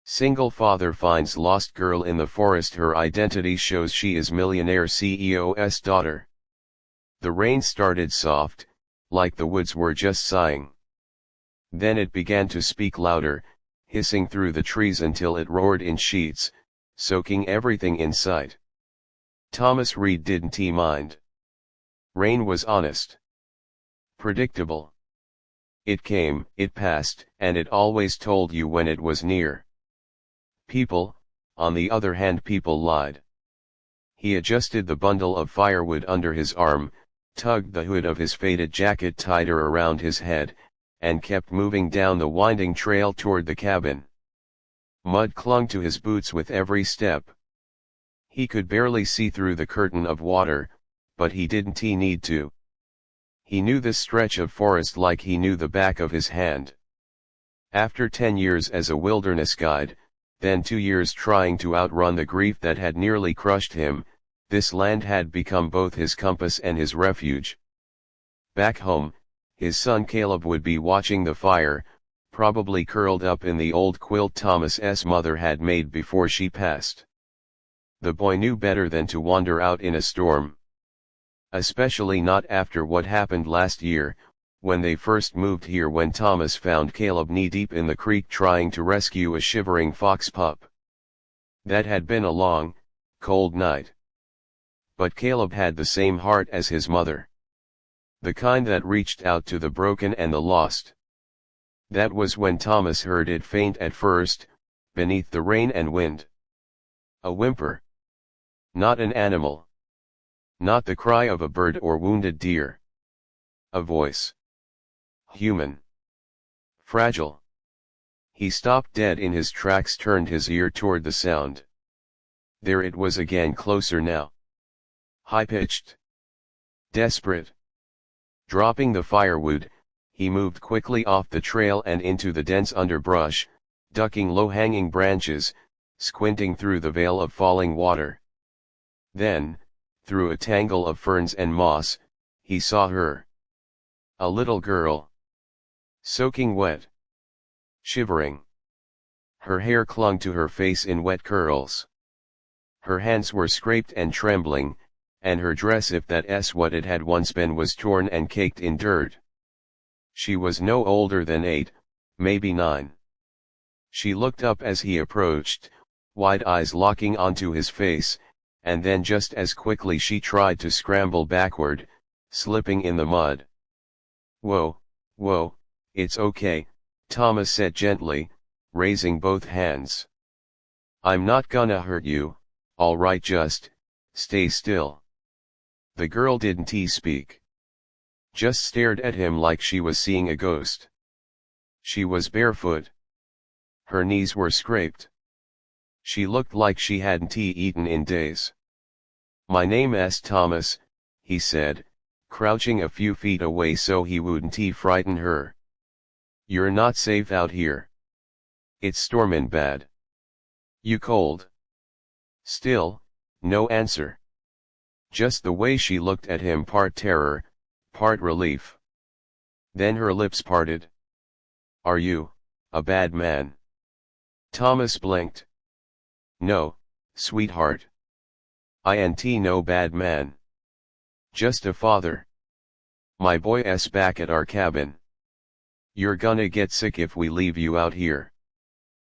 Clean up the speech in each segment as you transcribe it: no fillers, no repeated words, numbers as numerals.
Single father finds lost girl in the forest. Her identity shows she is millionaire CEO's daughter. The rain started soft, like the woods were just sighing. Then it began to speak louder, hissing through the trees until it roared in sheets, soaking everything in sight. Thomas Reed didn't he mind. Rain was honest. Predictable. It came, it passed, and it always told you when it was near. People, on the other hand, people lied. He adjusted the bundle of firewood under his arm, tugged the hood of his faded jacket tighter around his head, and kept moving down the winding trail toward the cabin. Mud clung to his boots with every step. He could barely see through the curtain of water, but he didn't need to. He knew this stretch of forest like he knew the back of his hand. After 10 years as a wilderness guide, then 2 years trying to outrun the grief that had nearly crushed him, this land had become both his compass and his refuge. Back home, his son Caleb would be watching the fire, probably curled up in the old quilt Thomas's mother had made before she passed. The boy knew better than to wander out in a storm. Especially not after what happened last year, when they first moved here, when Thomas found Caleb knee-deep in the creek trying to rescue a shivering fox pup. That had been a long, cold night. But Caleb had the same heart as his mother. The kind that reached out to the broken and the lost. That was when Thomas heard it, faint at first, beneath the rain and wind. A whimper. Not an animal. Not the cry of a bird or wounded deer. A voice. Human. Fragile. He stopped dead in his tracks, turned his ear toward the sound. There it was again, closer now. High-pitched. Desperate. Dropping the firewood, he moved quickly off the trail and into the dense underbrush, ducking low-hanging branches, squinting through the veil of falling water. Then, through a tangle of ferns and moss, he saw her. A little girl. Soaking wet. Shivering. Her hair clung to her face in wet curls. Her hands were scraped and trembling, and her dress, if that's what it had once been, was torn and caked in dirt. She was no older than 8, maybe 9. She looked up as he approached, wide eyes locking onto his face, and then just as quickly she tried to scramble backward, slipping in the mud. "Whoa, whoa, it's okay," Thomas said gently, raising both hands. "I'm not gonna hurt you, all right, just stay still." The girl didn't speak. Just stared at him like she was seeing a ghost. She was barefoot. Her knees were scraped. She looked like she hadn't eaten in days. "My name's Thomas," he said, crouching a few feet away so he wouldn't frighten her. "You're not safe out here. It's stormin' bad. You cold?" Still, no answer. Just the way she looked at him, part terror, part relief. Then her lips parted. "Are you a bad man?" Thomas blinked. "No, sweetheart. I ain't no bad man. Just a father. My boy's back at our cabin. You're gonna get sick if we leave you out here."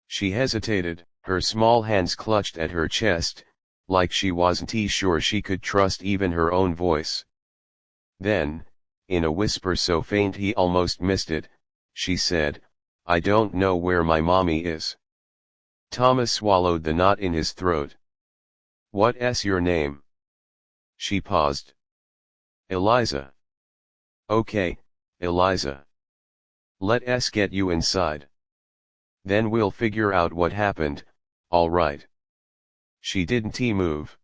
She hesitated, her small hands clutched at her chest, like she wasn't sure she could trust even her own voice. Then, in a whisper so faint he almost missed it, she said, "I don't know where my mommy is." Thomas swallowed the knot in his throat. "What's your name?" She paused. "Eliza." "Okay, Eliza. Let's get you inside. Then we'll figure out what happened, all right." She didn't move.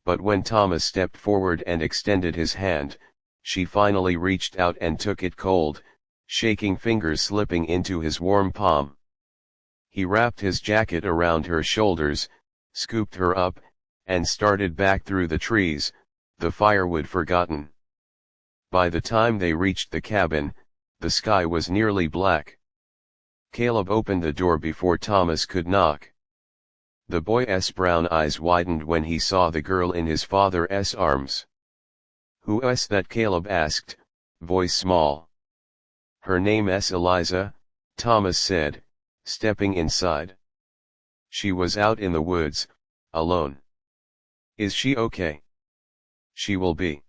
But when Thomas stepped forward and extended his hand, she finally reached out and took it, cold, shaking fingers slipping into his warm palm. He wrapped his jacket around her shoulders, scooped her up, and started back through the trees, the firewood forgotten. By the time they reached the cabin, the sky was nearly black. Caleb opened the door before Thomas could knock. The boy's brown eyes widened when he saw the girl in his father's arms. "Who's that?" Caleb asked, voice small. "Her name's Eliza," Thomas said, stepping inside. "She was out in the woods, alone." "Is she okay?" "She will be."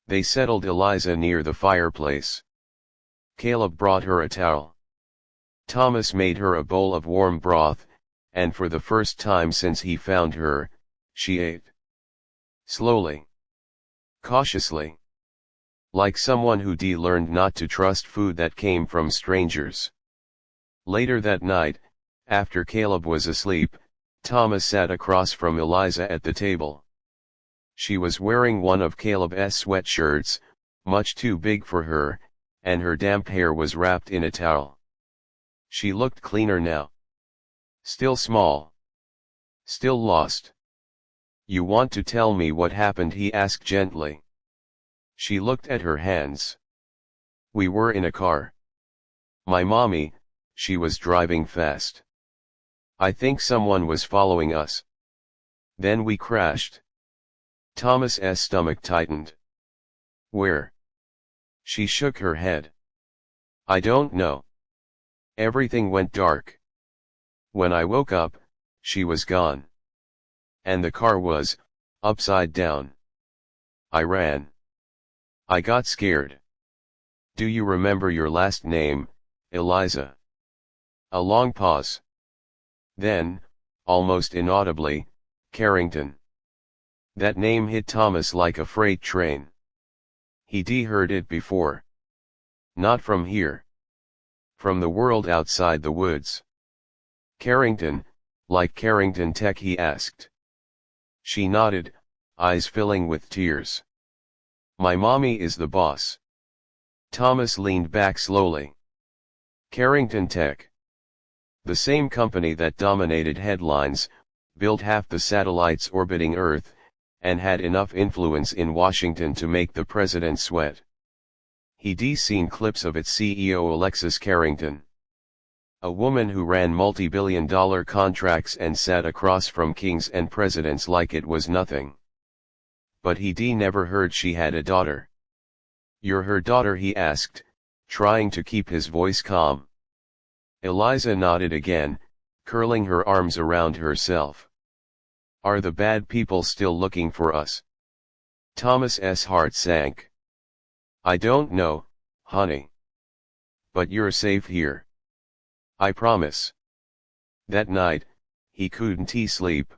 They settled Eliza near the fireplace. Caleb brought her a towel. Thomas made her a bowl of warm broth, and for the first time since he found her, she ate. Slowly. Cautiously. Like someone who learned not to trust food that came from strangers. Later that night, after Caleb was asleep, Thomas sat across from Eliza at the table. She was wearing one of Caleb's sweatshirts, much too big for her, and her damp hair was wrapped in a towel. She looked cleaner now. Still small. Still lost. "You want to tell me what happened?" he asked gently. She looked at her hands. "We were in a car. My mommy, she was driving fast. I think someone was following us. Then we crashed." Thomas's stomach tightened. "Where?" She shook her head. "I don't know. Everything went dark. When I woke up, she was gone. And the car was, upside down. I ran. I got scared." "Do you remember your last name, Eliza?" A long pause. Then, almost inaudibly, "Carrington." That name hit Thomas like a freight train. He'd heard it before. Not from here. From the world outside the woods. "Carrington, like Carrington Tech?" he asked. She nodded, eyes filling with tears. "My mommy is the boss." Thomas leaned back slowly. "Carrington Tech. The same company that dominated headlines, built half the satellites orbiting Earth, and had enough influence in Washington to make the president sweat." He'd seen clips of its CEO Alexis Carrington. A woman who ran multi-billion-dollar contracts and sat across from kings and presidents like it was nothing. But he'd never heard she had a daughter. "You're her daughter?" he asked, trying to keep his voice calm. Eliza nodded again, curling her arms around herself. "Are the bad people still looking for us?" Thomas's heart sank. "I don't know, honey. But you're safe here. I promise." That night, he couldn't sleep.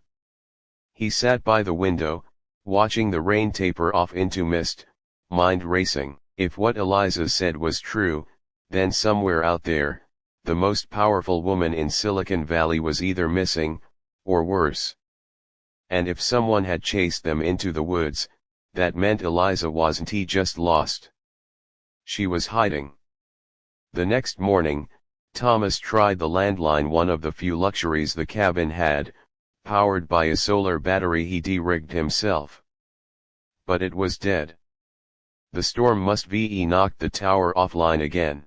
He sat by the window, watching the rain taper off into mist, mind racing. If what Eliza said was true, then somewhere out there, the most powerful woman in Silicon Valley was either missing, or worse. And if someone had chased them into the woods, that meant Eliza wasn't just lost. She was hiding. The next morning, Thomas tried the landline, one of the few luxuries the cabin had, powered by a solar battery he'd rigged himself. But it was dead. The storm must be knocked the tower offline again.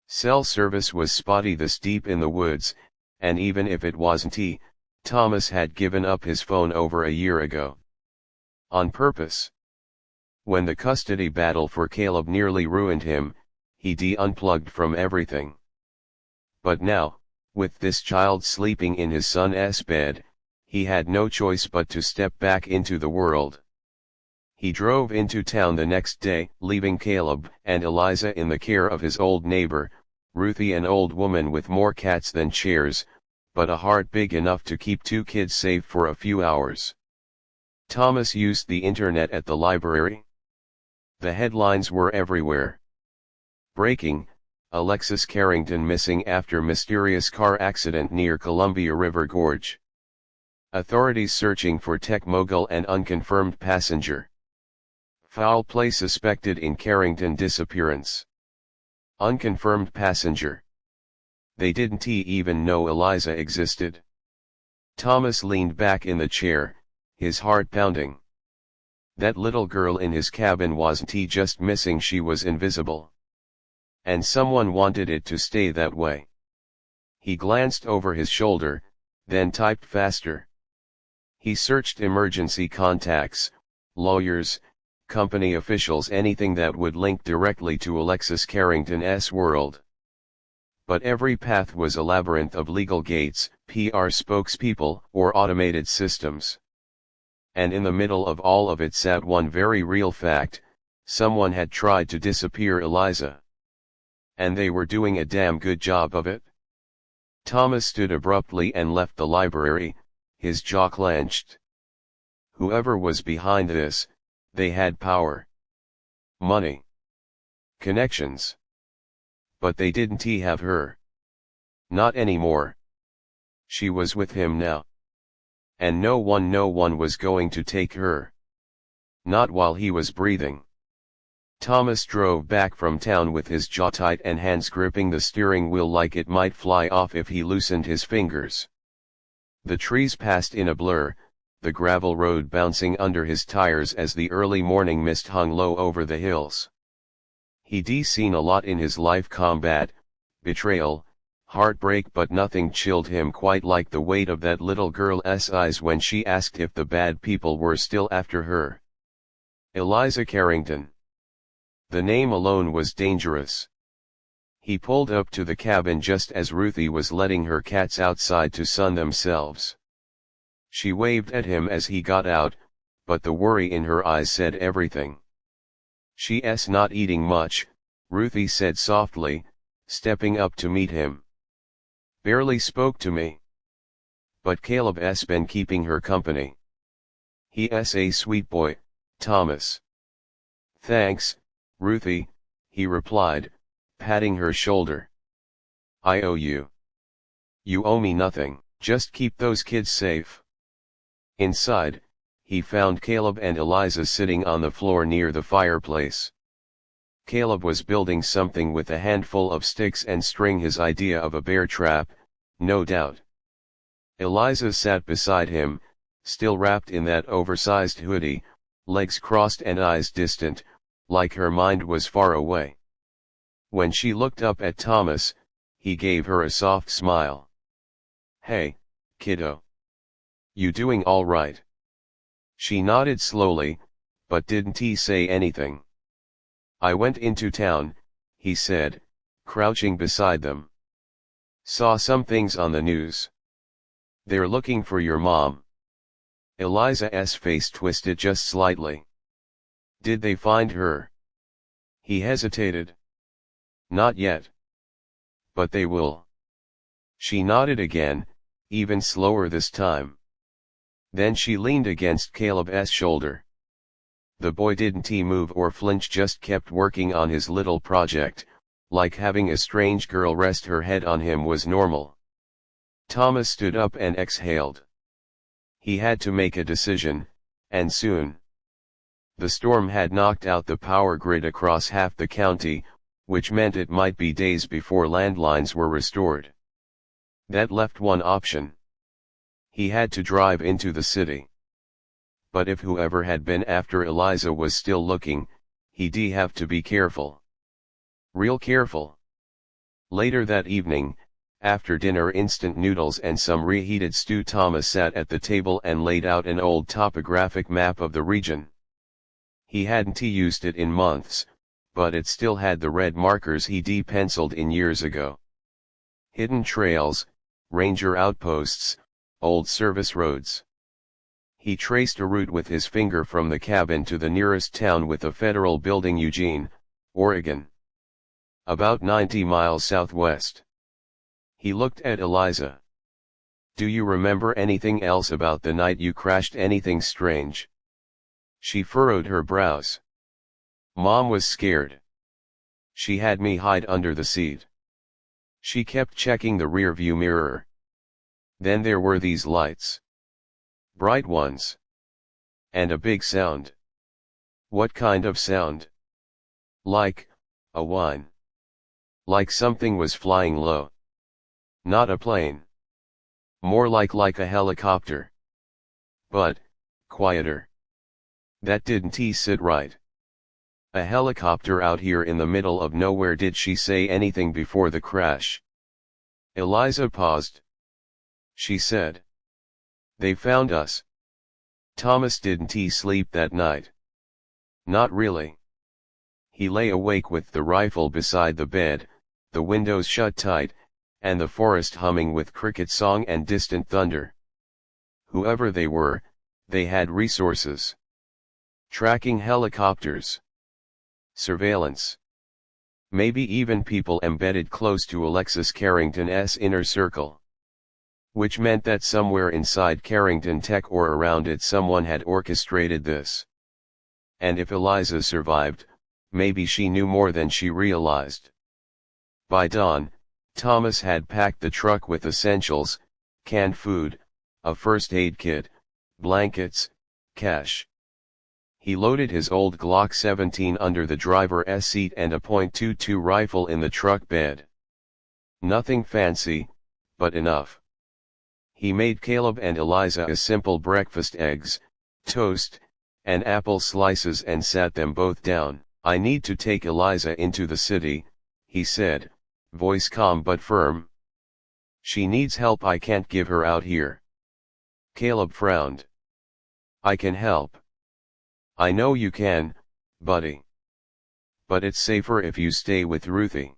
Cell service was spotty this deep in the woods, and even if it wasn't, Thomas had given up his phone over a year ago. On purpose. When the custody battle for Caleb nearly ruined him, he'd unplugged from everything. But now, with this child sleeping in his son's bed, he had no choice but to step back into the world. He drove into town the next day, leaving Caleb and Eliza in the care of his old neighbor, Ruthie, an old woman with more cats than chairs, but a heart big enough to keep two kids safe for a few hours. Thomas used the internet at the library. The headlines were everywhere. Breaking: Alexis Carrington missing after mysterious car accident near Columbia River Gorge. Authorities searching for tech mogul and unconfirmed passenger. Foul play suspected in Carrington disappearance. Unconfirmed passenger. They didn't even know Eliza existed. Thomas leaned back in the chair, his heart pounding. That little girl in his cabin wasn't just missing, she was invisible. And someone wanted it to stay that way. He glanced over his shoulder, then typed faster. He searched emergency contacts, lawyers, company officials, anything that would link directly to Alexis Carrington's world. But every path was a labyrinth of legal gates, PR spokespeople, or automated systems. And in the middle of all of it sat one very real fact: someone had tried to disappear Eliza. And they were doing a damn good job of it. Thomas stood abruptly and left the library, his jaw clenched. Whoever was behind this, they had power, money, connections. But they didn't have her. Not anymore. She was with him now. And no one was going to take her. Not while he was breathing. Thomas drove back from town with his jaw tight and hands gripping the steering wheel like it might fly off if he loosened his fingers. The trees passed in a blur, the gravel road bouncing under his tires as the early morning mist hung low over the hills. He'd seen a lot in his life: combat, betrayal, heartbreak, but nothing chilled him quite like the weight of that little girl's eyes when she asked if the bad people were still after her. Eliza Carrington. The name alone was dangerous. He pulled up to the cabin just as Ruthie was letting her cats outside to sun themselves. She waved at him as he got out, but the worry in her eyes said everything. "She's not eating much," Ruthie said softly, stepping up to meet him. "Barely spoke to me. But Caleb's been keeping her company. He's a sweet boy, Thomas." "Thanks, Ruthie," he replied, patting her shoulder. "I owe you." "You owe me nothing, just keep those kids safe." Inside, he found Caleb and Eliza sitting on the floor near the fireplace. Caleb was building something with a handful of sticks and string, his idea of a bear trap, no doubt. Eliza sat beside him, still wrapped in that oversized hoodie, legs crossed and eyes distant, like her mind was far away. When she looked up at Thomas, he gave her a soft smile. "Hey, kiddo. You doing all right?" She nodded slowly, but didn't say anything. "I went into town," he said, crouching beside them. "Saw some things on the news. They're looking for your mom." Eliza's face twisted just slightly. "Did they find her?" He hesitated. "Not yet. But they will." She nodded again, even slower this time. Then she leaned against Caleb's shoulder. The boy didn't move or flinch, just kept working on his little project, like having a strange girl rest her head on him was normal. Thomas stood up and exhaled. He had to make a decision, and soon. The storm had knocked out the power grid across half the county, which meant it might be days before landlines were restored. That left one option. He had to drive into the city. But if whoever had been after Eliza was still looking, he'd have to be careful. Real careful. Later that evening, after dinner instant noodles and some reheated stew, Thomas sat at the table and laid out an old topographic map of the region. He hadn't used it in months, but it still had the red markers he'd penciled in years ago. Hidden trails, ranger outposts, old service roads. He traced a route with his finger from the cabin to the nearest town with a federal building, Eugene, Oregon. About 90 miles southwest. He looked at Eliza. "Do you remember anything else about the night you crashed? Anything strange?" She furrowed her brows. "Mom was scared. She had me hide under the seat. She kept checking the rearview mirror. Then there were these lights. Bright ones. And a big sound." "What kind of sound?" "Like a whine. Like something was flying low. Not a plane. More like a helicopter. But quieter. That didn't sit right. A helicopter out here in the middle of nowhere. Did she say anything before the crash?" Eliza paused. She said. They found us. Thomas didn't he sleep that night? Not really. He lay awake with the rifle beside the bed, the windows shut tight, and the forest humming with cricket song and distant thunder. Whoever they were, they had resources. Tracking helicopters. Surveillance. Maybe even people embedded close to Alexis Carrington's inner circle. Which meant that somewhere inside Carrington Tech or around it someone had orchestrated this. And if Eliza survived, maybe she knew more than she realized. By dawn, Thomas had packed the truck with essentials, canned food, a first aid kit, blankets, cash. He loaded his old Glock 17 under the driver's seat and a .22 rifle in the truck bed. Nothing fancy, but enough. He made Caleb and Eliza a simple breakfast: eggs, toast, and apple slices, and sat them both down. I need to take Eliza into the city, he said, voice calm but firm. She needs help. I can't give her out here. Caleb frowned. I can help. I know you can, buddy. But it's safer if you stay with Ruthie.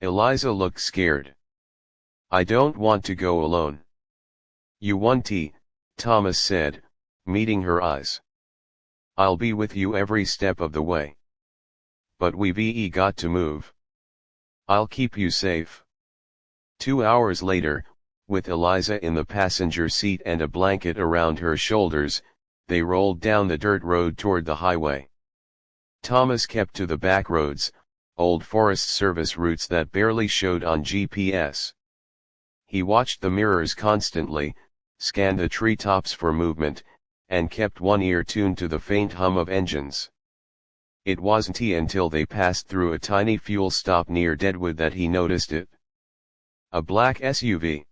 Eliza looked scared. I don't want to go alone. You won't, Thomas said, meeting her eyes. I'll be with you every step of the way. But we've got to move. I'll keep you safe. 2 hours later, with Eliza in the passenger seat and a blanket around her shoulders, they rolled down the dirt road toward the highway. Thomas kept to the back roads, old Forest Service routes that barely showed on GPS. He watched the mirrors constantly, scanned the treetops for movement, and kept one ear tuned to the faint hum of engines. It wasn't until they passed through a tiny fuel stop near Deadwood that he noticed it. A black SUV.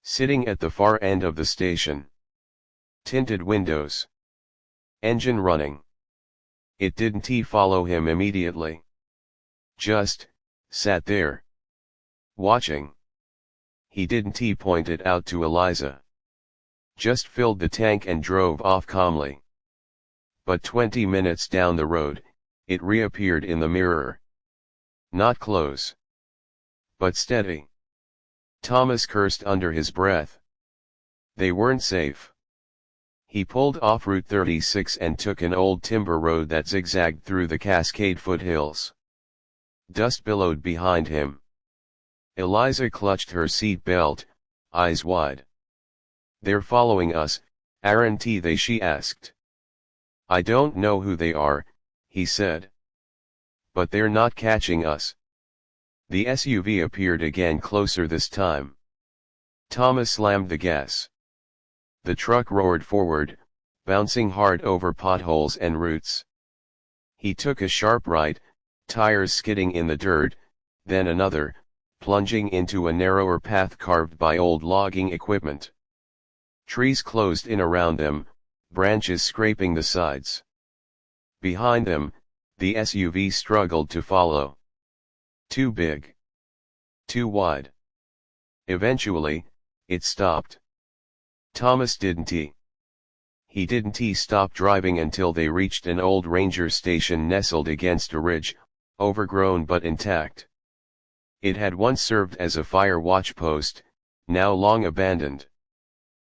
Sitting at the far end of the station. Tinted windows. Engine running. It didn't follow him immediately. Just sat there. Watching. He didn't point it out to Eliza. Just filled the tank and drove off calmly. But 20 minutes down the road, it reappeared in the mirror. Not close. But steady. Thomas cursed under his breath. They weren't safe. He pulled off Route 36 and took an old timber road that zigzagged through the Cascade foothills. Dust billowed behind him. Eliza clutched her seat belt, eyes wide. They're following us, aren't they? She asked. I don't know who they are, he said. But they're not catching us. The SUV appeared again, closer this time. Thomas slammed the gas. The truck roared forward, bouncing hard over potholes and roots. He took a sharp right, tires skidding in the dirt, then another, plunging into a narrower path carved by old logging equipment. Trees closed in around them, branches scraping the sides. Behind them, the SUV struggled to follow. Too big. Too wide. Eventually, it stopped. Thomas didn't. He didn't stop driving until they reached an old ranger station nestled against a ridge, overgrown but intact. It had once served as a fire watch post, now long abandoned.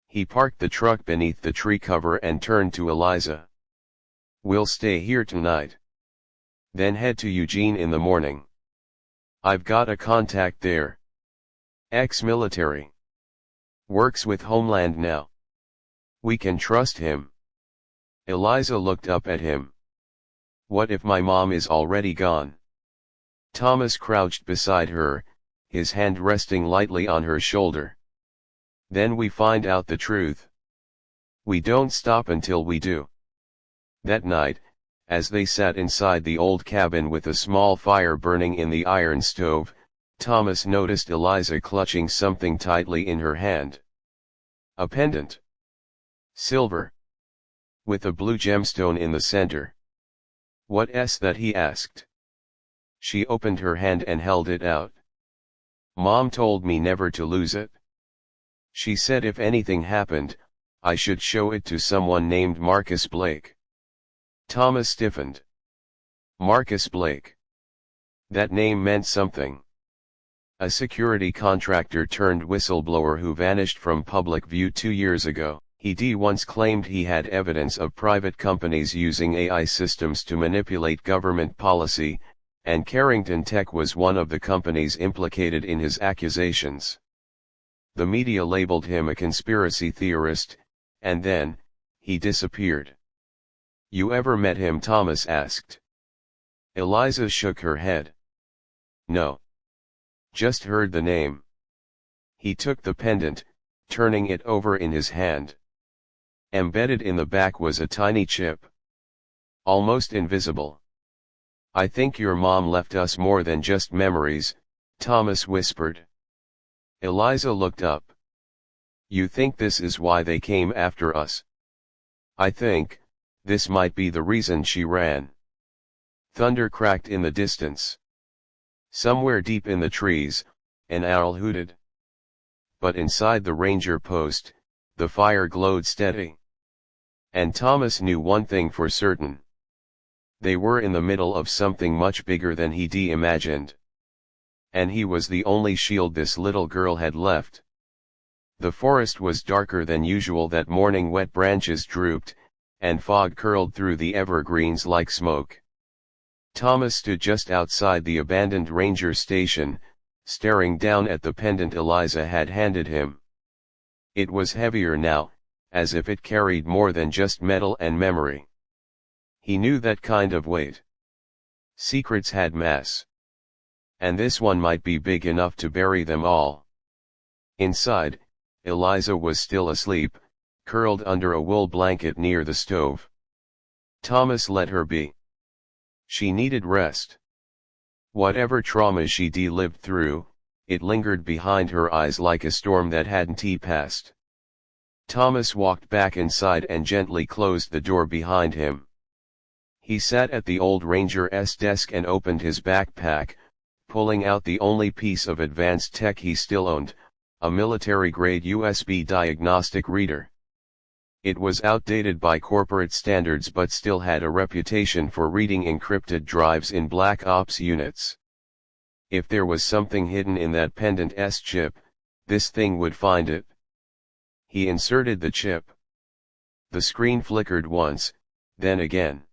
He parked the truck beneath the tree cover and turned to Eliza. We'll stay here tonight. Then head to Eugene in the morning. I've got a contact there. Ex-military. Works with Homeland now. We can trust him. Eliza looked up at him. What if my mom is already gone? Thomas crouched beside her, his hand resting lightly on her shoulder. Then we find out the truth. We don't stop until we do. That night, as they sat inside the old cabin with a small fire burning in the iron stove, Thomas noticed Eliza clutching something tightly in her hand. A pendant. Silver. With a blue gemstone in the center. What's that? He asked. She opened her hand and held it out. Mom told me never to lose it. She said if anything happened, I should show it to someone named Marcus Blake. Thomas stiffened. Marcus Blake. That name meant something. A security contractor turned whistleblower who vanished from public view 2 years ago. He once claimed he had evidence of private companies using AI systems to manipulate government policy, and Carrington Tech was one of the companies implicated in his accusations. The media labeled him a conspiracy theorist, and then, he disappeared. You ever met him? Thomas asked. Eliza shook her head. No. Just heard the name. He took the pendant, turning it over in his hand. Embedded in the back was a tiny chip. Almost invisible. I think your mom left us more than just memories, Thomas whispered. Eliza looked up. You think this is why they came after us? I think, this might be the reason she ran. Thunder cracked in the distance. Somewhere deep in the trees, an owl hooted. But inside the ranger post, the fire glowed steady. And Thomas knew one thing for certain. They were in the middle of something much bigger than he'd imagined. And he was the only shield this little girl had left. The forest was darker than usual that morning. Wet branches drooped, and fog curled through the evergreens like smoke. Thomas stood just outside the abandoned ranger station, staring down at the pendant Eliza had handed him. It was heavier now, as if it carried more than just metal and memory. He knew that kind of weight. Secrets had mass. And this one might be big enough to bury them all. Inside, Eliza was still asleep, curled under a wool blanket near the stove. Thomas let her be. She needed rest. Whatever trauma she'd lived through, it lingered behind her eyes like a storm that hadn't passed. Thomas walked back inside and gently closed the door behind him. He sat at the old ranger's desk and opened his backpack, pulling out the only piece of advanced tech he still owned, a military-grade USB diagnostic reader. It was outdated by corporate standards but still had a reputation for reading encrypted drives in Black Ops units. If there was something hidden in that pendant's chip, this thing would find it. He inserted the chip. The screen flickered once, then again.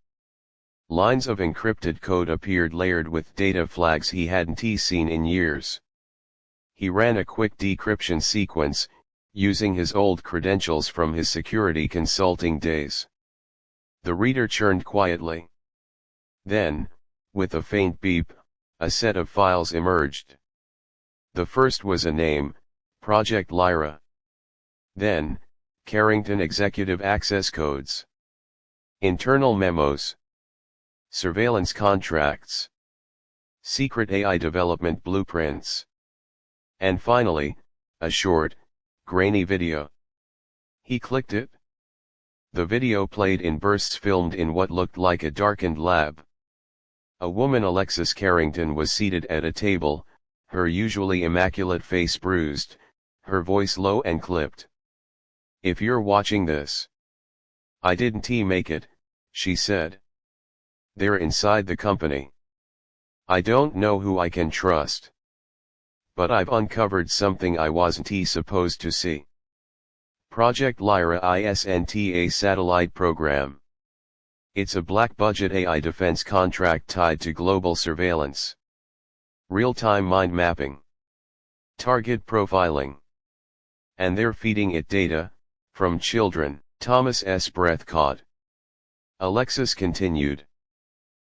Lines of encrypted code appeared layered with data flags he hadn't seen in years. He ran a quick decryption sequence, using his old credentials from his security consulting days. The reader churned quietly. Then, with a faint beep, a set of files emerged. The first was a name, Project Lyra. Then, Carrington Executive Access Codes. Internal memos. Surveillance contracts. Secret AI development blueprints. And finally, a short, grainy video. He clicked it. The video played in bursts filmed in what looked like a darkened lab. A woman, Alexis Carrington, was seated at a table, her usually immaculate face bruised, her voice low and clipped. If you're watching this. I didn't make it, she said. They're inside the company. I don't know who I can trust. But I've uncovered something I wasn't supposed to see. Project Lyra isn't a satellite program. It's a black-budget AI defense contract tied to global surveillance. Real-time mind mapping. Target profiling. And they're feeding it data, from children. Thomas's breath caught. Alexis continued.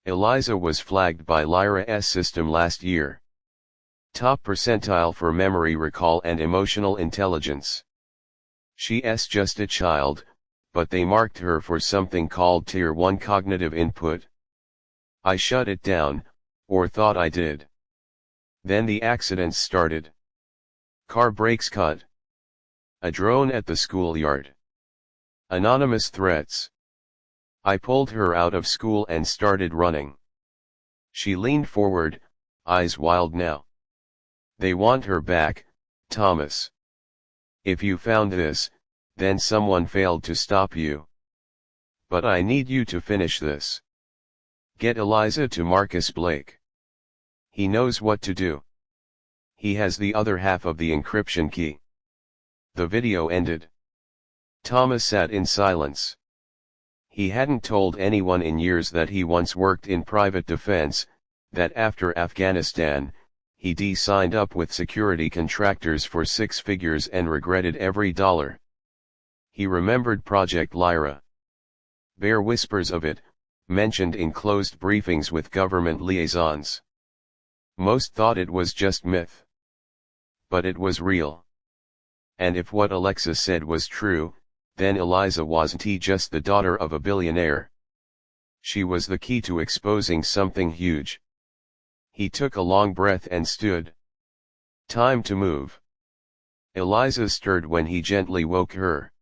Eliza was flagged by Lyra's system last year. Top percentile for memory recall and emotional intelligence. She's just a child, but they marked her for something called Tier 1 cognitive input. I shut it down, or thought I did. Then the accidents started. Car brakes cut. A drone at the schoolyard. Anonymous threats. I pulled her out of school and started running. She leaned forward, eyes wild now. They want her back, Thomas. If you found this, then someone failed to stop you. But I need you to finish this. Get Eliza to Marcus Blake. He knows what to do. He has the other half of the encryption key. The video ended. Thomas sat in silence. He hadn't told anyone in years that he once worked in private defense, that after Afghanistan, he signed up with security contractors for 6 figures and regretted every dollar. He remembered Project Lyra. Bare whispers of it, mentioned in closed briefings with government liaisons. Most thought it was just myth. But it was real. And if what Alexa said was true, then Eliza wasn't just the daughter of a billionaire. She was the key to exposing something huge. He took a long breath and stood. Time to move. Eliza stirred when he gently woke her.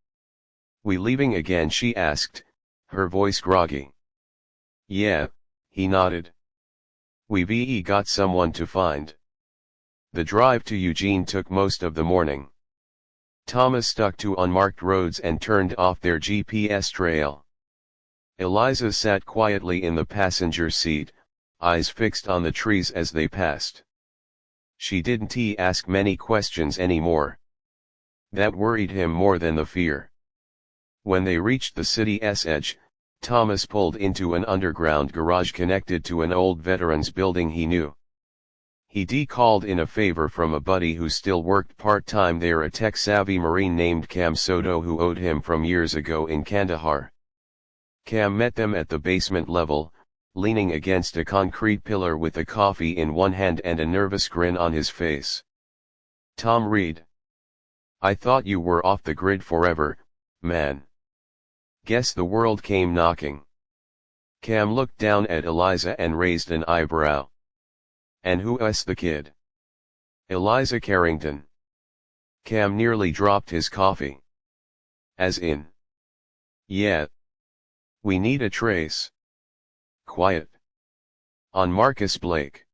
We leaving again, she asked, her voice groggy. Yeah, he nodded. We've got someone to find. The drive to Eugene took most of the morning. Thomas stuck to unmarked roads and turned off their GPS trail. Eliza sat quietly in the passenger seat, eyes fixed on the trees as they passed. She didn't ask many questions anymore. That worried him more than the fear. When they reached the city's edge, Thomas pulled into an underground garage connected to an old veterans building he knew. He called in a favor from a buddy who still worked part-time there, a tech-savvy Marine named Cam Soto who owed him from years ago in Kandahar. Cam met them at the basement level, leaning against a concrete pillar with a coffee in one hand and a nervous grin on his face. Tom Reed. I thought you were off the grid forever, man. Guess the world came knocking. Cam looked down at Eliza and raised an eyebrow. And who's the kid? Eliza Carrington. Cam nearly dropped his coffee. As in? Yeah. We need a trace. Quiet. On Marcus Blake.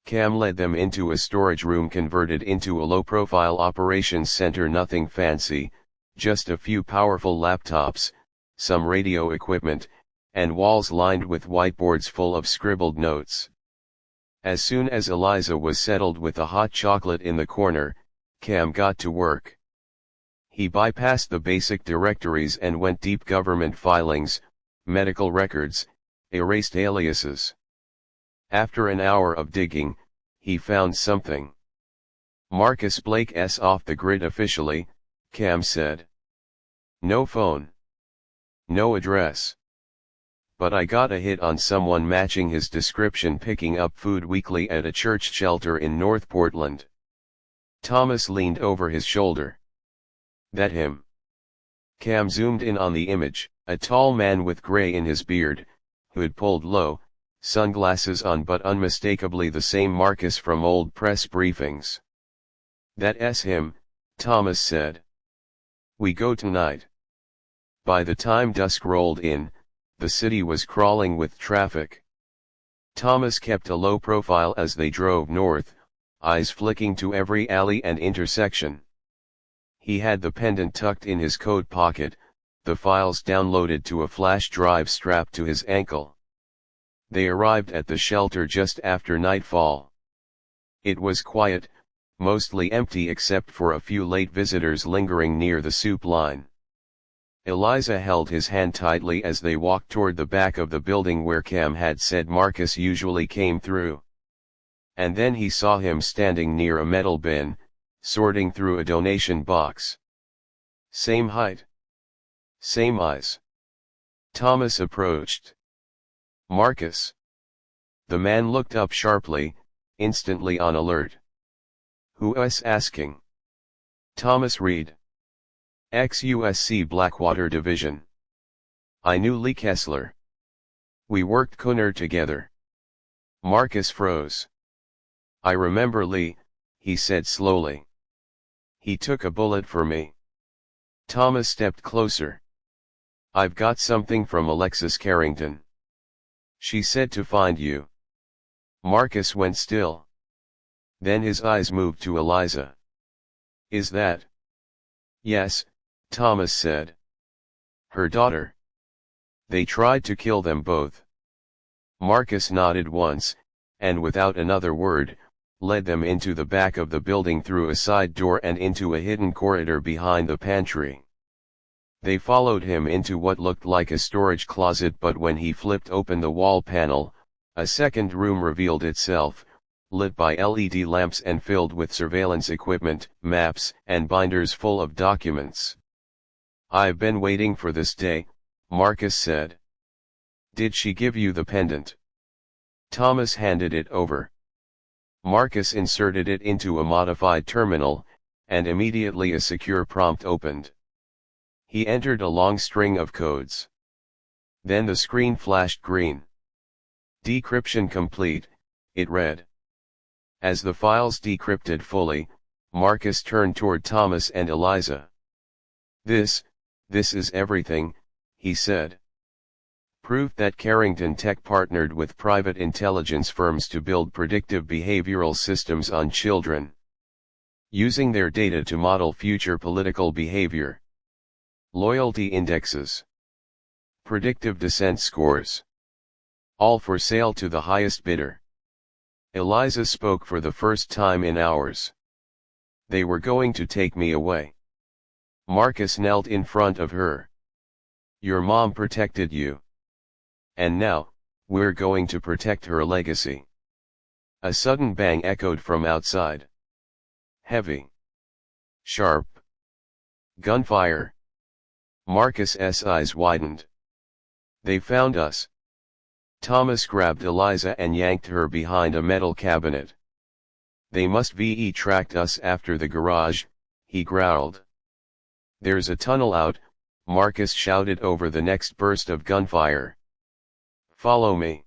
Cam led them into a storage room converted into a low-profile operations center. Nothing fancy, just a few powerful laptops, some radio equipment, and walls lined with whiteboards full of scribbled notes. As soon as Eliza was settled with a hot chocolate in the corner, Cam got to work. He bypassed the basic directories and went deep: government filings, medical records, erased aliases. After an hour of digging, he found something. Marcus Blake's off the grid officially, Cam said. No phone. No address. But I got a hit on someone matching his description picking up food weekly at a church shelter in North Portland. Thomas leaned over his shoulder. That him? Cam zoomed in on the image, a tall man with gray in his beard, hood pulled low, sunglasses on, but unmistakably the same Marcus from old press briefings. That's him, Thomas said. We go tonight. By the time dusk rolled in, the city was crawling with traffic. Thomas kept a low profile as they drove north, eyes flicking to every alley and intersection. He had the pendant tucked in his coat pocket, the files downloaded to a flash drive strapped to his ankle. They arrived at the shelter just after nightfall. It was quiet, mostly empty except for a few late visitors lingering near the soup line. Eliza held his hand tightly as they walked toward the back of the building where Cam had said Marcus usually came through. And then he saw him standing near a metal bin, sorting through a donation box. Same height. Same eyes. Thomas approached. Marcus. The man looked up sharply, instantly on alert. Who's asking? Thomas Reed. Ex-USC Blackwater Division. I knew Lee Kessler. We worked Connor together. Marcus froze. I remember Lee, he said slowly. He took a bullet for me. Thomas stepped closer. I've got something from Alexis Carrington. She said to find you. Marcus went still. Then his eyes moved to Eliza. Is that? Yes, Thomas said. Her daughter. They tried to kill them both. Marcus nodded once, and without another word, led them into the back of the building through a side door and into a hidden corridor behind the pantry. They followed him into what looked like a storage closet, but when he flipped open the wall panel, a second room revealed itself, lit by LED lamps and filled with surveillance equipment, maps, and binders full of documents. I've been waiting for this day, Marcus said. Did she give you the pendant? Thomas handed it over. Marcus inserted it into a modified terminal, and immediately a secure prompt opened. He entered a long string of codes. Then the screen flashed green. Decryption complete, it read. As the files decrypted fully, Marcus turned toward Thomas and Eliza. This is everything, he said. Proof that Carrington Tech partnered with private intelligence firms to build predictive behavioral systems on children, using their data to model future political behavior. Loyalty indexes. Predictive descent scores. All for sale to the highest bidder. Eliza spoke for the first time in hours. They were going to take me away. Marcus knelt in front of her. Your mom protected you. And now, we're going to protect her legacy. A sudden bang echoed from outside. Heavy. Sharp. Gunfire. Marcus's eyes widened. They found us. Thomas grabbed Eliza and yanked her behind a metal cabinet. They must VE tracked us after the garage, he growled. There's a tunnel out, Marcus shouted over the next burst of gunfire. Follow me.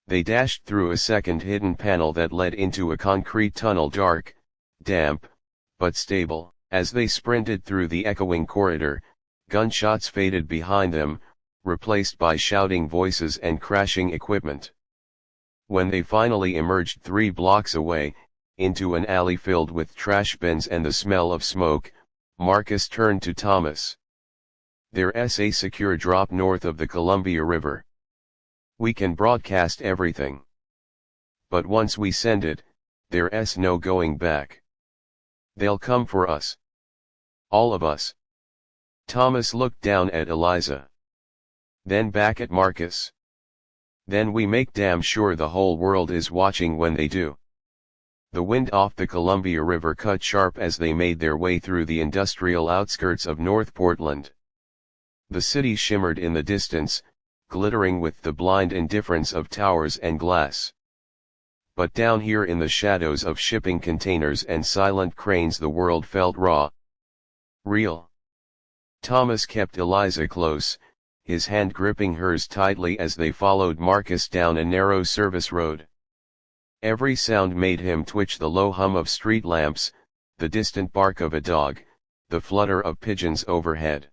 They dashed through a second hidden panel that led into a concrete tunnel, dark, damp, but stable. As they sprinted through the echoing corridor, gunshots faded behind them, replaced by shouting voices and crashing equipment. When they finally emerged 3 blocks away, into an alley filled with trash bins and the smell of smoke, Marcus turned to Thomas. There's a secure drop north of the Columbia River. We can broadcast everything. But once we send it, there's no going back. They'll come for us. All of us. Thomas looked down at Eliza. Then back at Marcus. Then we make damn sure the whole world is watching when they do. The wind off the Columbia River cut sharp as they made their way through the industrial outskirts of North Portland. The city shimmered in the distance, glittering with the blind indifference of towers and glass. But down here in the shadows of shipping containers and silent cranes the world felt raw. Real. Thomas kept Eliza close, his hand gripping hers tightly as they followed Marcus down a narrow service road. Every sound made him twitch: the low hum of street lamps, the distant bark of a dog, the flutter of pigeons overhead.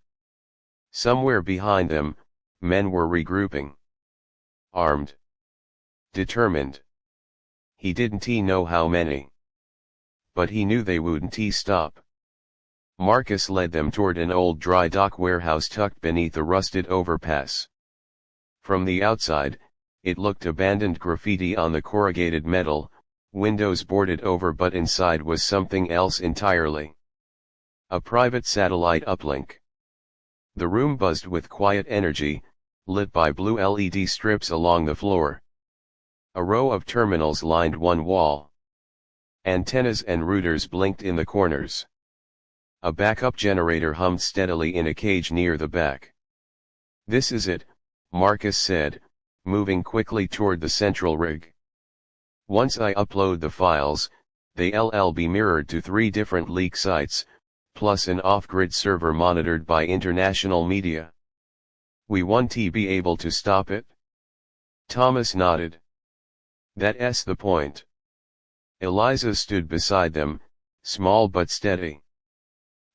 Somewhere behind them, men were regrouping. Armed. Determined. He didn't know how many. But he knew they wouldn't stop. Marcus led them toward an old dry dock warehouse tucked beneath a rusted overpass. From the outside, it looked abandoned: graffiti on the corrugated metal, windows boarded over, but inside was something else entirely. A private satellite uplink. The room buzzed with quiet energy, lit by blue LED strips along the floor. A row of terminals lined one wall. Antennas and routers blinked in the corners. A backup generator hummed steadily in a cage near the back. This is it, Marcus said, moving quickly toward the central rig. Once I upload the files, they'll be mirrored to 3 different leak sites, plus an off-grid server monitored by international media. We want to be able to stop it? Thomas nodded. That's the point. Eliza stood beside them, small but steady.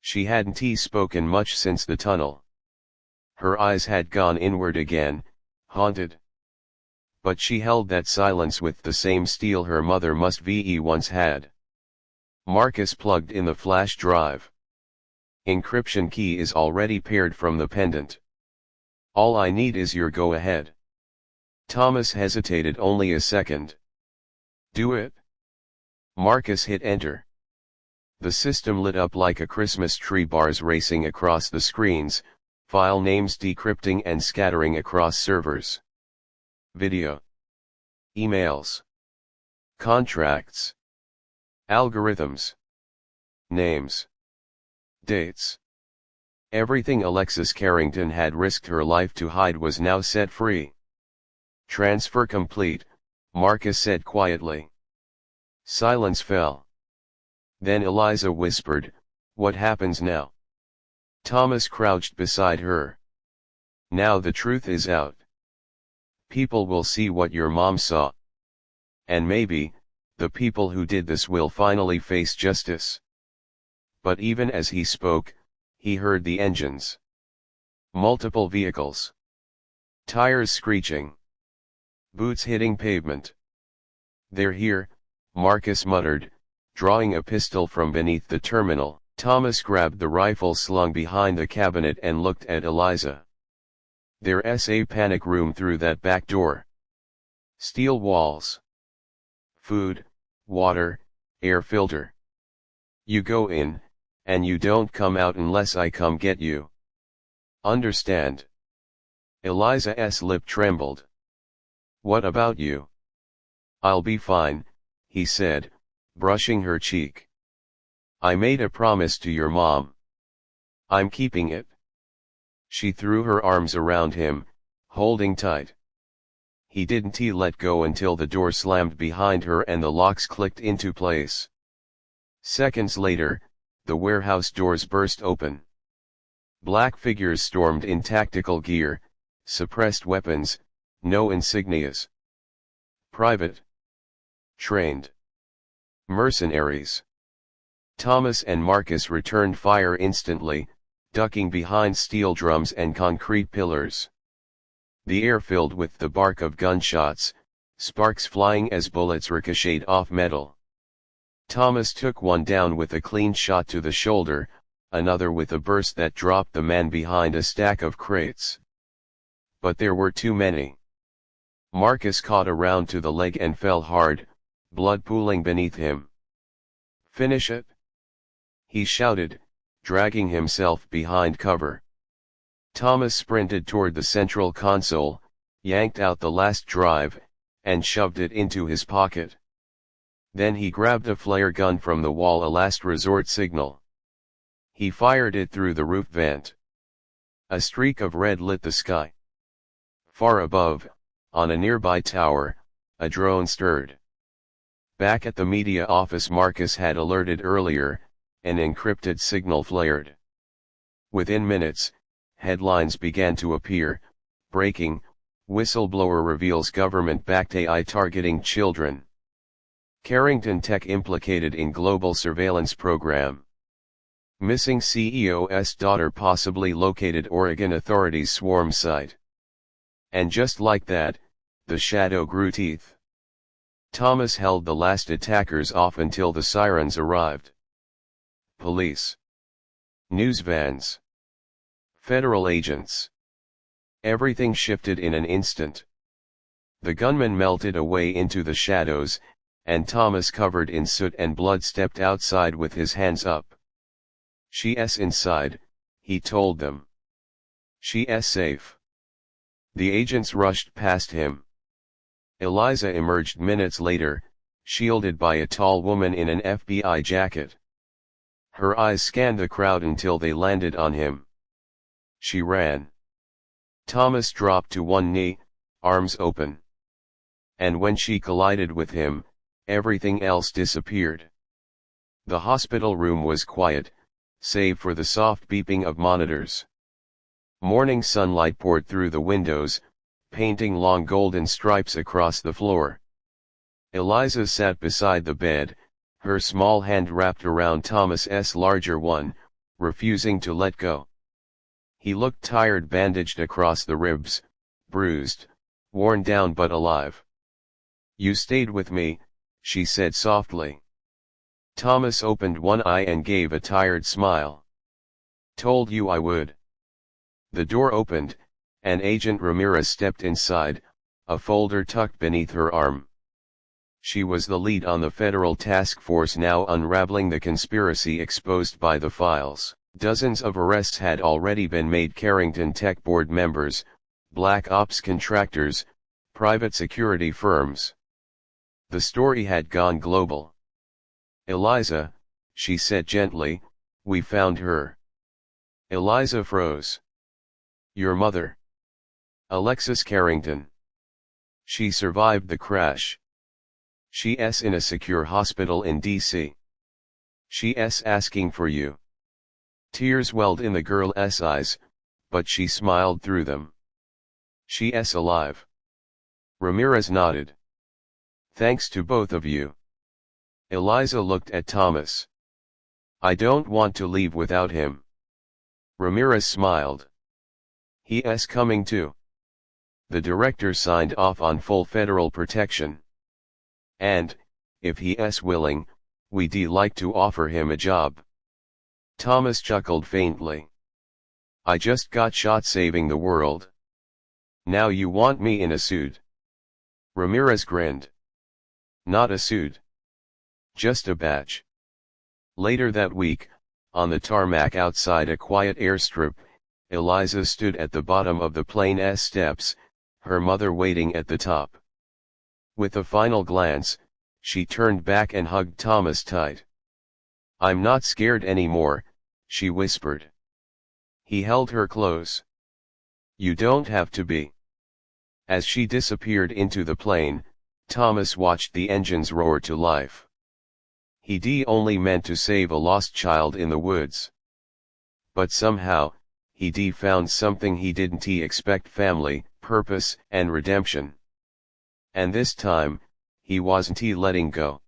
She hadn't spoken much since the tunnel. Her eyes had gone inward again, haunted. But she held that silence with the same steel her mother must ve once had. Marcus plugged in the flash drive. Encryption key is already paired from the pendant. All I need is your go-ahead. Thomas hesitated only a second. Do it? Marcus hit enter. The system lit up like a Christmas tree, bars racing across the screens, file names decrypting and scattering across servers. Video. Emails. Contracts. Algorithms. Names. Dates. Everything Alexis Carrington had risked her life to hide was now set free. Transfer complete, Marcus said quietly. Silence fell. Then Eliza whispered, "What happens now?" Thomas crouched beside her. "Now the truth is out. People will see what your mom saw. And maybe, the people who did this will finally face justice." But even as he spoke, he heard the engines. Multiple vehicles. Tires screeching. Boots hitting pavement. "They're here," Marcus muttered, drawing a pistol from beneath the terminal. Thomas grabbed the rifle slung behind the cabinet and looked at Eliza. "There's a panic room through that back door. Steel walls. Food, water, air filter. You go in, and you don't come out unless I come get you. Understand?" Eliza's lip trembled. "What about you?" "I'll be fine," he said, brushing her cheek. "I made a promise to your mom. I'm keeping it." She threw her arms around him, holding tight. He didn't let go until the door slammed behind her and the locks clicked into place. Seconds later, the warehouse doors burst open. Black figures stormed in tactical gear, suppressed weapons, no insignias. Private. Trained. Mercenaries. Thomas and Marcus returned fire instantly, ducking behind steel drums and concrete pillars. The air filled with the bark of gunshots, sparks flying as bullets ricocheted off metal. Thomas took one down with a clean shot to the shoulder, another with a burst that dropped the man behind a stack of crates. But there were too many. Marcus caught a round to the leg and fell hard, blood pooling beneath him. "Finish it!" he shouted, dragging himself behind cover. Thomas sprinted toward the central console, yanked out the last drive, and shoved it into his pocket. Then he grabbed a flare gun from the wall, a last resort signal. He fired it through the roof vent. A streak of red lit the sky. Far above, on a nearby tower, a drone stirred. Back at the media office Marcus had alerted earlier, an encrypted signal flared. Within minutes, headlines began to appear. Breaking, whistleblower reveals government-backed AI targeting children. Carrington Tech implicated in global surveillance program. Missing CEO's daughter possibly located, Oregon authorities swarm site. And just like that, the shadow grew teeth. Thomas held the last attackers off until the sirens arrived. Police. News vans. Federal agents. Everything shifted in an instant. The gunman melted away into the shadows, and Thomas, covered in soot and blood, stepped outside with his hands up. "She's inside," he told them. "She's safe." The agents rushed past him. Eliza emerged minutes later, shielded by a tall woman in an FBI jacket. Her eyes scanned the crowd until they landed on him. She ran. Thomas dropped to one knee, arms open. And when she collided with him, everything else disappeared. The hospital room was quiet, save for the soft beeping of monitors. Morning sunlight poured through the windows, painting long golden stripes across the floor. Eliza sat beside the bed, her small hand wrapped around Thomas's larger one, refusing to let go. He looked tired, bandaged across the ribs, bruised, worn down but alive. You stayed with me, she said softly. Thomas opened one eye and gave a tired smile. Told you I would. The door opened, and Agent Ramirez stepped inside, a folder tucked beneath her arm. She was the lead on the federal task force now unraveling the conspiracy exposed by the files. Dozens of arrests had already been made: Carrington Tech board members, black ops contractors, private security firms. The story had gone global. Eliza, she said gently, we found her. Eliza froze. Your mother? Alexis Carrington. She survived the crash. She's in a secure hospital in D.C. She's asking for you. Tears welled in the girl's eyes, but she smiled through them. She's alive. Ramirez nodded. Thanks to both of you. Eliza looked at Thomas. I don't want to leave without him. Ramirez smiled. He's coming too. The director signed off on full federal protection. And, if he's willing, we'd like to offer him a job. Thomas chuckled faintly. I just got shot saving the world. Now you want me in a suit? Ramirez grinned. Not a suit. Just a badge. Later that week, on the tarmac outside a quiet airstrip, Eliza stood at the bottom of the plane's steps, her mother waiting at the top. With a final glance, she turned back and hugged Thomas tight. I'm not scared anymore, she whispered. He held her close. You don't have to be. As she disappeared into the plane, Thomas watched the engines roar to life. He'd only meant to save a lost child in the woods. But somehow, he'd found something he didn't expect: family, purpose, and redemption. And this time, he wasn't letting go.